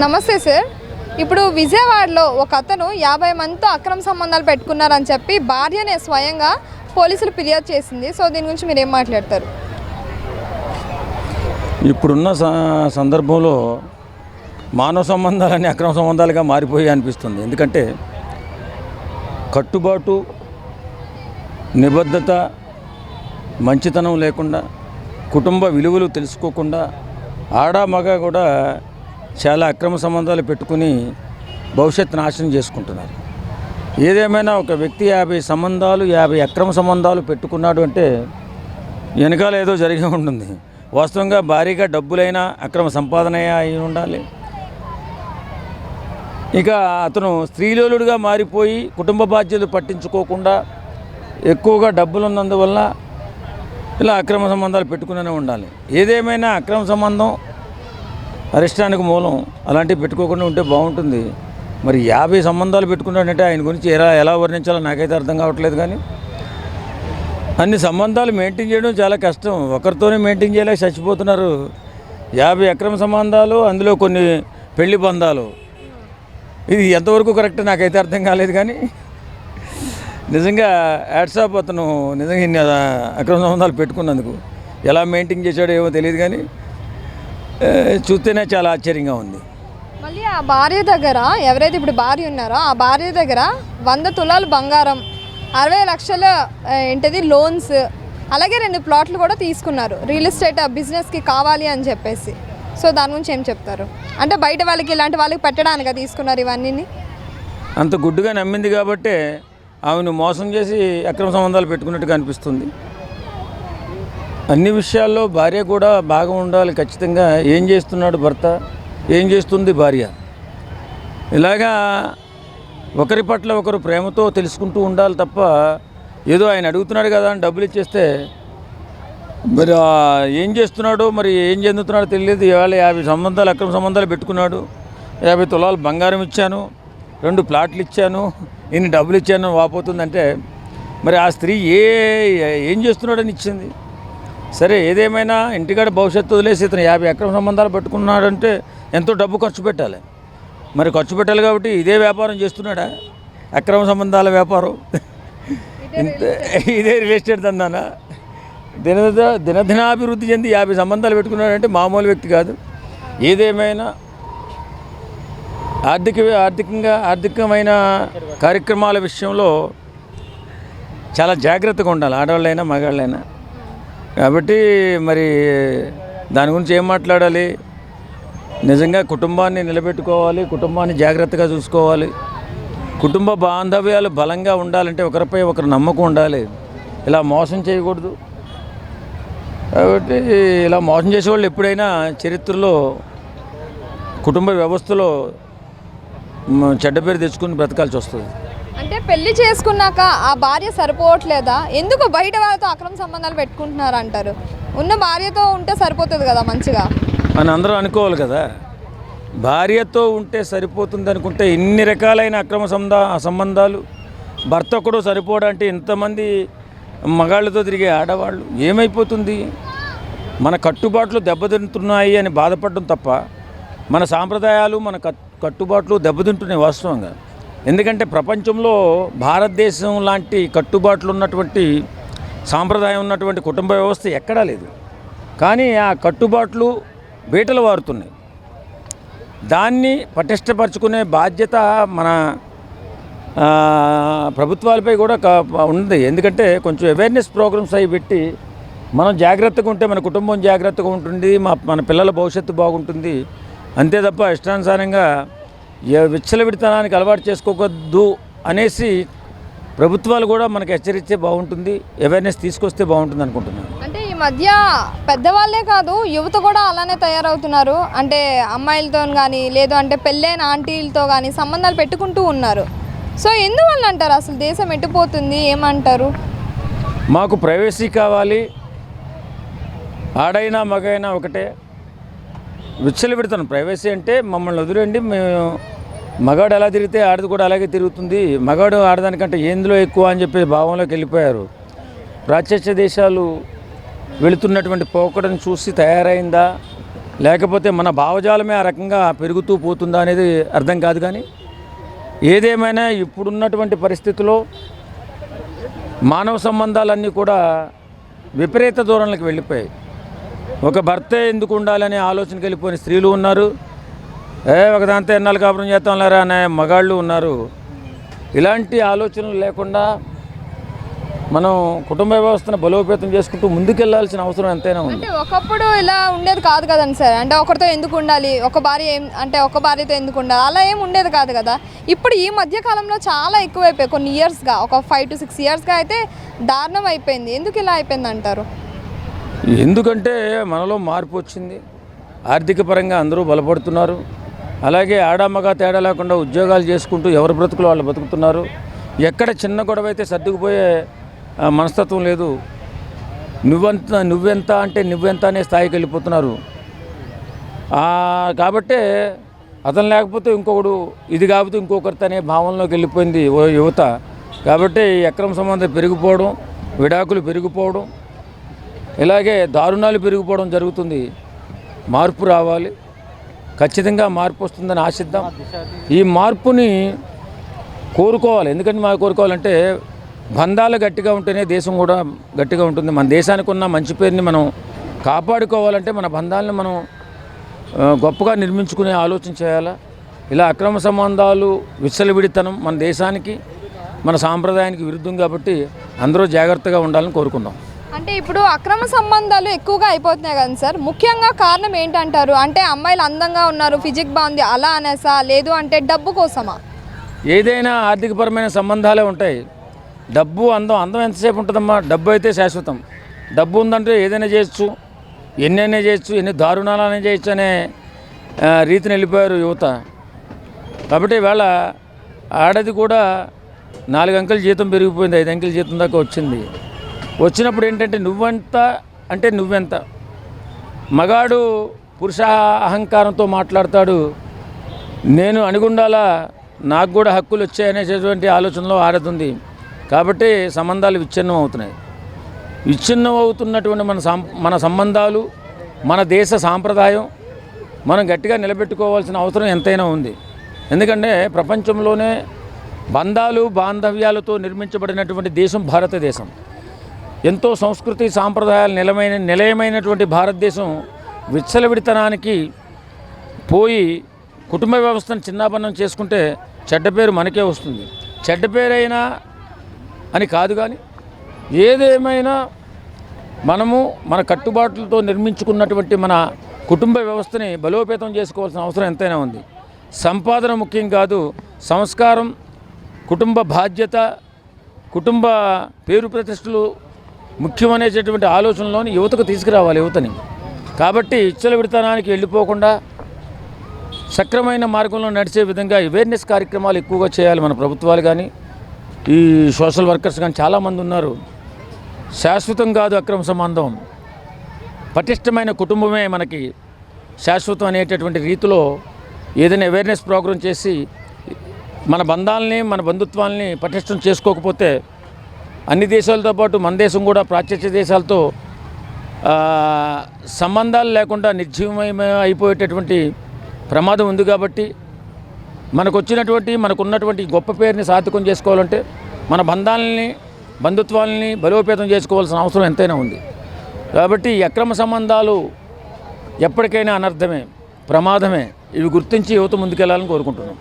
నమస్తే సార్. ఇప్పుడు విజయవాడలో ఒక అతను 50 మందితో అక్రమ సంబంధాలు పెట్టుకున్నారని చెప్పి భార్యనే స్వయంగా పోలీసులు ఫిర్యాదు చేసింది. సో దీని గురించి మీరు ఏం మాట్లాడతారు? ఇప్పుడున్న సందర్భంలో మానవ సంబంధాలన్నీ అక్రమ సంబంధాలుగా మారిపోయి అనిపిస్తుంది. ఎందుకంటే కట్టుబాటు, నిబద్ధత, మంచితనం లేకుండా, కుటుంబ విలువలు తెలుసుకోకుండా ఆడ మగ కూడా చాలా అక్రమ సంబంధాలు పెట్టుకుని భవిష్యత్తు నాశనం చేసుకుంటున్నారు. ఏదేమైనా ఒక వ్యక్తి 50 అక్రమ సంబంధాలు పెట్టుకున్నాడు అంటే వెనకాల ఏదో జరిగి ఉంటుంది. వాస్తవంగా భారీగా డబ్బులైనా అక్రమ సంపాదన అయి ఉండాలి. ఇక అతను స్త్రీలోలుడిగా మారిపోయి కుటుంబ బాధ్యతలు పట్టించుకోకుండా ఎక్కువగా డబ్బులు ఉన్నందువల్ల ఇలా అక్రమ సంబంధాలు పెట్టుకునే ఉండాలి. ఏదేమైనా అక్రమ సంబంధం అరిష్టానికి మూలం. అలాంటివి పెట్టుకోకుండా ఉంటే బాగుంటుంది. మరి 50 సంబంధాలు పెట్టుకున్నాడంటే ఆయన గురించి ఎలా వర్ణించాలో నాకైతే అర్థం కావట్లేదు. కానీ అన్ని సంబంధాలు మెయింటైన్ చేయడం చాలా కష్టం. ఒకరితోనే మెయింటైన్ చేయలేక చచ్చిపోతున్నారు. 50 అక్రమ సంబంధాలు, అందులో కొన్ని పెళ్లి బంధాలు. ఇది ఎంతవరకు కరెక్ట్ నాకైతే అర్థం కాలేదు. కానీ నిజంగా యాడ్సాప్ అతను నిజంగా ఇన్ని అక్రమ సంబంధాలు పెట్టుకున్నందుకు ఎలా మెయింటైన్ చేశాడో ఏమో తెలియదు. కానీ చూస్తేనే చాలా ఆశ్చర్యంగా ఉంది. మళ్ళీ ఆ భార్య దగ్గర, ఎవరైతే ఇప్పుడు భార్య ఉన్నారో ఆ భార్య దగ్గర 100 తులాలు బంగారం, 60 లక్షల ఏంటిది లోన్స్, అలాగే 2 ప్లాట్లు కూడా తీసుకున్నారు రియల్ ఎస్టేట్ బిజినెస్కి కావాలి అని చెప్పేసి. సో దాని గురించి ఏం చెప్తారు? అంటే బయట వాళ్ళకి, ఇలాంటి వాళ్ళకి పెట్టడానికి తీసుకున్నారు ఇవన్నీ. అంత గుడ్డుగా నమ్మింది కాబట్టే ఆమెను మోసం చేసి అక్రమ సంబంధాలు పెట్టుకున్నట్టుగా అనిపిస్తుంది. అన్ని విషయాల్లో భార్య కూడా బాగా ఉండాలి ఖచ్చితంగా. ఏం చేస్తున్నాడు భర్త, ఏం చేస్తుంది భార్య, ఇలాగా ఒకరి పట్ల ఒకరు ప్రేమతో తెలుసుకుంటూ ఉండాలి తప్ప ఏదో ఆయన అడుగుతున్నాడు కదా అని డబ్బులు ఇచ్చేస్తే మరి ఏం చేస్తున్నాడో, మరి ఏం చెందుతున్నాడో తెలియదు. ఇవాళ 50 సంబంధాలు అక్రమ సంబంధాలు పెట్టుకున్నాడు. 50 తులాలు బంగారం ఇచ్చాను, 2 ప్లాట్లు ఇచ్చాను, ఇన్ని డబ్బులు ఇచ్చాను వాపోతుందంటే మరి ఆ స్త్రీ ఏం చేస్తున్నాడని ఇచ్చింది. సరే, ఏదేమైనా ఇంటికాడ భవిష్యత్తు వదిలేసి ఇతను 50 అక్రమ సంబంధాలు పెట్టుకున్నాడంటే ఎంతో డబ్బు ఖర్చు పెట్టాలి. మరి ఖర్చు పెట్టాలి కాబట్టి ఇదే వ్యాపారం చేస్తున్నాడా? అక్రమ సంబంధాల వ్యాపారం. ఇదే రియల్ ఎస్టేట్ దందానా? దినదినాభివృద్ధి చెంది 50 సంబంధాలు పెట్టుకున్నాడంటే మామూలు వ్యక్తి కాదు. ఏదేమైనా ఆర్థికమైన కార్యక్రమాల విషయంలో చాలా జాగ్రత్తగా ఉండాలి, ఆడవాళ్ళైనా మగాళ్ళైనా. కాబట్టి మరి దాని గురించి ఏం మాట్లాడాలి? నిజంగా కుటుంబాన్ని నిలబెట్టుకోవాలి, కుటుంబాన్ని జాగ్రత్తగా చూసుకోవాలి. కుటుంబ బాంధవ్యాలు బలంగా ఉండాలంటే ఒకరిపై ఒకరు నమ్మకం ఉండాలి. ఇలా మోసం చేయకూడదు. కాబట్టి ఇలా మోసం చేసేవాళ్ళు ఎప్పుడైనా చరిత్రలో కుటుంబ వ్యవస్థలో చెడ్డ పేరు తెచ్చుకుని బ్రతకాల్సి వస్తుంది. అంటే పెళ్లి చేసుకున్నాక ఆ భార్య సరిపోవట్లేదా? ఎందుకు బయట వాళ్ళతో అక్రమ సంబంధాలు పెట్టుకుంటున్నారు అంటారు? ఉన్న భార్యతో ఉంటే సరిపోతుంది కదా మంచిగా అని అందరూ అనుకోవాలి కదా. భార్యతో ఉంటే సరిపోతుంది అనుకుంటే ఇన్ని రకాలైన అక్రమ సంబంధాలు, భర్త ఒకడు సరిపోవడంటే ఇంతమంది మగాళ్ళతో తిరిగే ఆడవాళ్ళు ఏమైపోతుంది? మన కట్టుబాట్లు దెబ్బతింటున్నాయి అని బాధపడడం తప్ప మన సాంప్రదాయాలు, మన కట్టుబాట్లు దెబ్బతింటున్నాయి వాస్తవంగా. ఎందుకంటే ప్రపంచంలో భారతదేశం లాంటి కట్టుబాట్లు ఉన్నటువంటి, సాంప్రదాయం ఉన్నటువంటి కుటుంబ వ్యవస్థ ఎక్కడా లేదు. కానీ ఆ కట్టుబాట్లు బీటలు వారుతున్నాయి. దాన్ని పటిష్టపరచుకునే బాధ్యత మన ప్రభుత్వాలపై కూడా ఉంది. ఎందుకంటే కొంచెం అవేర్నెస్ ప్రోగ్రామ్స్ అవి పెట్టి మనం జాగ్రత్తగా ఉంటే మన కుటుంబం జాగ్రత్తగా ఉంటుంది, మన పిల్లల భవిష్యత్తు బాగుంటుంది. అంతే తప్ప ఇష్టానుసారంగా విచ్చలవిడితనానికి అలవాటు చేసుకోవద్దు అనేసి ప్రభుత్వాలు కూడా మనకు హెచ్చరిస్తే బాగుంటుంది, అవేర్నెస్ తీసుకొస్తే బాగుంటుంది అనుకుంటున్నాను. అంటే ఈ మధ్య పెద్దవాళ్ళే కాదు, యువత కూడా అలానే తయారవుతున్నారు. అంటే అమ్మాయిలతో కానీ, లేదు అంటే పెళ్ళైన ఆంటీలతో కానీ సంబంధాలు పెట్టుకుంటూ ఉన్నారు. సో ఎందువల్ల అంటారు? అసలు దేశం ఎట్టిపోతుంది, ఏమంటారు? మాకు ప్రైవసీ కావాలి, ఆడైనా మగైనా ఒకటే. విచ్చలవిడతాను ప్రైవసీ అంటే మమ్మల్ని వదిలేండి, మేము మగాడు ఎలా తిరిగితే ఆడది కూడా అలాగే తిరుగుతుంది, మగాడు ఆడదానికంటే ఏందులో ఎక్కువ అని చెప్పి భావంలోకి వెళ్ళిపోయారు. పాశ్చాత్య దేశాలు వెళుతున్నటువంటి పోకడను చూసి తయారైందా లేకపోతే మన భావజాలమే ఆ రకంగా పెరుగుతూ పోతుందా అనేది అర్థం కాదు. కానీ ఏదేమైనా ఇప్పుడున్నటువంటి పరిస్థితుల్లో మానవ సంబంధాలన్నీ కూడా విపరీత దూరంలోకి వెళ్ళిపోయాయి. ఒక భర్తే ఎందుకు ఉండాలనే ఆలోచనకి వెళ్ళిపోయిన స్త్రీలు ఉన్నారు, ఒకదాంతో ఎన్నాళ్ళు కాపురం చేస్తాం లేరా అనే మగాళ్ళు ఉన్నారు. ఇలాంటి ఆలోచనలు లేకుండా మనం కుటుంబ వ్యవస్థను బలోపేతం చేసుకుంటూ ముందుకెళ్లాల్సిన అవసరం ఎంతైనా ఉంది. అంటే ఒకప్పుడు ఇలా ఉండేది కాదు కదండి సార్. అంటే ఒకరితో ఎందుకు ఉండాలి, ఒక భార్య ఒక భార్యతో ఎందుకు ఉండాలి, అలా ఏం ఉండేది కాదు కదా. ఇప్పుడు ఈ మధ్య కాలంలో చాలా ఎక్కువైపోయాయి. కొన్ని ఇయర్స్గా, ఒక 5 to 6 yearsగా అయితే దారుణం అయిపోయింది. ఎందుకు ఇలా అయిపోయింది అంటారు? ఎందుకంటే మనలో మార్పు వచ్చింది. ఆర్థిక పరంగా అందరూ బలపడుతున్నారు. అలాగే ఆడమ్మగా తేడా లేకుండా ఉద్యోగాలు చేసుకుంటూ ఎవరి బ్రతుకులు వాళ్ళు బతుకుతున్నారు. ఎక్కడ చిన్న గొడవ అయితే సర్దుకుపోయే మనస్తత్వం లేదు. నువ్వెంత అంటే నువ్వెంత అనే స్థాయికి వెళ్ళిపోతున్నారు. కాబట్టే అతను లేకపోతే ఇంకొకడు, ఇది కాకపోతే ఇంకొకరితో అనే భావనలోకి వెళ్ళిపోయింది ఓ యువత. కాబట్టి ఈ అక్రమ సంబంధం పెరిగిపోవడం, విడాకులు పెరిగిపోవడం, ఇలాగే దారుణాలు పెరిగిపోవడం జరుగుతుంది. మార్పు రావాలి, ఖచ్చితంగా మార్పు వస్తుందని ఆశిద్దాం. ఈ మార్పుని కోరుకోవాలి. ఎందుకంటే మనం కోరుకోవాలంటే బంధాలు గట్టిగా ఉంటేనే దేశం కూడా గట్టిగా ఉంటుంది. మన దేశానికి ఉన్న మంచి పేరుని మనం కాపాడుకోవాలంటే మన బంధాలను మనం గొప్పగా నిర్మించుకునే ఆలోచన చేయాలా. ఇలా అక్రమ సంబంధాలు, విచ్చలవిడితనం మన దేశానికి, మన సాంప్రదాయానికి విరుద్ధం. కాబట్టి అందరూ జాగ్రత్తగా ఉండాలని కోరుకుందాం. అంటే ఇప్పుడు అక్రమ సంబంధాలు ఎక్కువగా అయిపోతున్నాయి కదా సార్. ముఖ్యంగా కారణం ఏంటంటారు? అంటే అమ్మాయిలు అందంగా ఉన్నారు, ఫిజిక్ బాగుంది అలా అనేసా, లేదు అంటే డబ్బు కోసమా? ఏదైనా ఆర్థికపరమైన సంబంధాలే ఉంటాయి. డబ్బు, అందం ఎంతసేపు ఉంటుందమ్మా? డబ్బు అయితే శాశ్వతం. డబ్బు ఉందంటే ఏదైనా చేయొచ్చు, ఎన్నైనా చేయొచ్చు, ఎన్ని దారుణాలైనా చేయొచ్చు అనే రీతిని వెళ్ళిపోయారు యువత. కాబట్టి ఇవాళ ఆడది కూడా 4 అంకెల జీతం పెరిగిపోయింది, 5 అంకెల జీతం దాకా వచ్చింది. వచ్చినప్పుడు ఏంటంటే నువ్వెంత అంటే నువ్వెంత. మగాడు పురుష అహంకారంతో మాట్లాడతాడు. నేను అణిగుండాలా, నాకు కూడా హక్కులు వచ్చాయనేటువంటి ఆలోచనలో ఆడతుంది. కాబట్టి సంబంధాలు విచ్ఛిన్నం అవుతున్నాయి. విచ్ఛిన్నం అవుతున్నటువంటి మన సంబంధాలు, మన దేశ సాంప్రదాయం మనం గట్టిగా నిలబెట్టుకోవాల్సిన అవసరం ఎంతైనా ఉంది. ఎందుకంటే ప్రపంచంలోనే బంధాలు, బాంధవ్యాలతో నిర్మించబడినటువంటి దేశం భారతదేశం. ఎంతో సంస్కృతి సాంప్రదాయాలు నిలయమైనటువంటి భారతదేశం విచ్చలవిడితనానికి పోయి కుటుంబ వ్యవస్థను చిన్నాభిన్నం చేసుకుంటే చెడ్డ పేరు మనకే వస్తుంది. చెడ్డ పేరైనా అని కాదు, కానీ ఏదేమైనా మనము మన కట్టుబాట్లతో నిర్మించుకున్నటువంటి మన కుటుంబ వ్యవస్థని బలోపేతం చేసుకోవాల్సిన అవసరం ఎంతైనా ఉంది. సంపాదన ముఖ్యం కాదు, సంస్కారం, కుటుంబ బాధ్యత, కుటుంబ పేరు ప్రతిష్టలు ముఖ్యమనేటటువంటి ఆలోచనలోని యువతకు తీసుకురావాలి యువతని. కాబట్టి విచ్చలవిడితనానికి వెళ్ళిపోకుండా సక్రమైన మార్గంలో నడిచే విధంగా అవేర్నెస్ కార్యక్రమాలు ఎక్కువగా చేయాలి మన ప్రభుత్వాలు కానీ, ఈ సోషల్ వర్కర్స్ కానీ చాలామంది ఉన్నారు. శాశ్వతం కాదు అక్రమ సంబంధం, పటిష్టమైన కుటుంబమే మనకి శాశ్వతం అనేటటువంటి రీతిలో ఏదైనా అవేర్నెస్ ప్రోగ్రాం చేసి మన బంధాలని, మన బంధుత్వాలని పటిష్టం చేసుకోకపోతే అన్ని దేశాలతో పాటు మన దేశం కూడా పాశ్చాత్య దేశాలతో సంబంధాలు లేకుండా అయిపోయేటటువంటి ప్రమాదం ఉంది. కాబట్టి మనకున్నటువంటి గొప్ప పేరుని సార్థకం చేసుకోవాలంటే మన బంధాలని, బంధుత్వాలని బలోపేతం చేసుకోవాల్సిన అవసరం ఎంతైనా ఉంది. కాబట్టి ఈ అక్రమ సంబంధాలు ఎప్పటికైనా అనర్థమే, ప్రమాదమే. ఇవి గుర్తించి యువత ముందుకెళ్లాలని కోరుకుంటున్నాం.